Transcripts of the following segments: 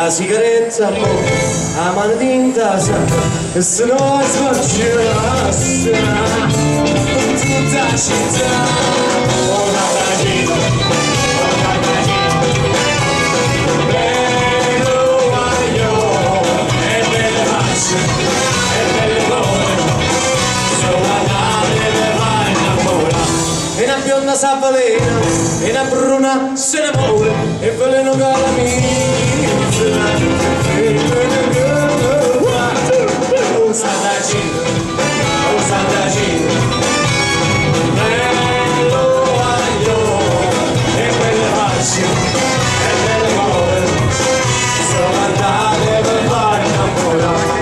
la sigaretta, la mano tinta, e se no sfacciasse tutta la città. Oh Natagino, bello guaglio, e belle facce, e belle cose, sono andate le vai innamorate. E una bionda s'avvelena, e una bruna se ne muore, e veleno calamina. Oh Sant'Agino, oh Sant'Agino, bello guaglio, e quelle facce, e belle cose, sono andate per fare innamorare.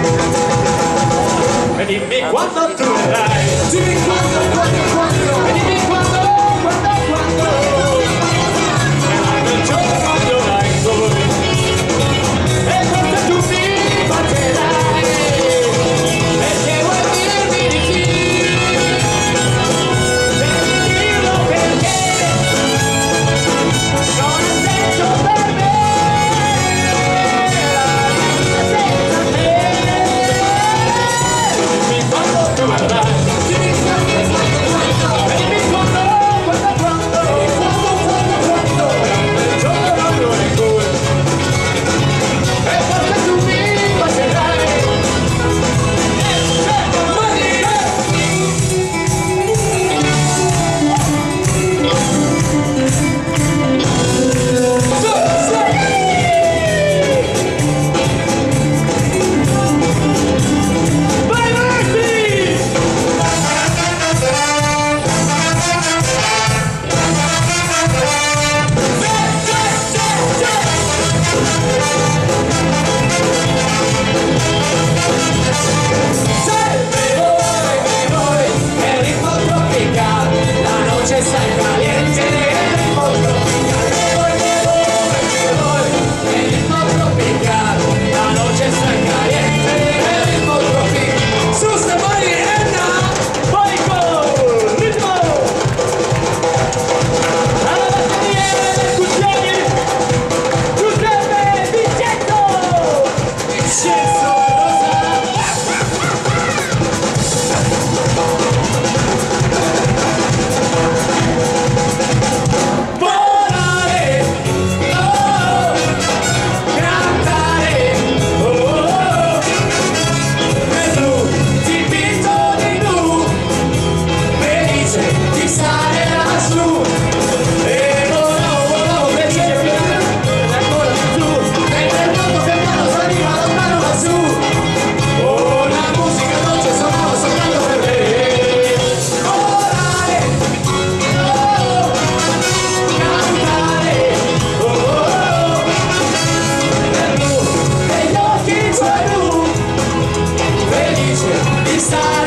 E dimmi quando tu verrai, dimmi quando, e dimmi quando, e il giorno quando dai colori. Stare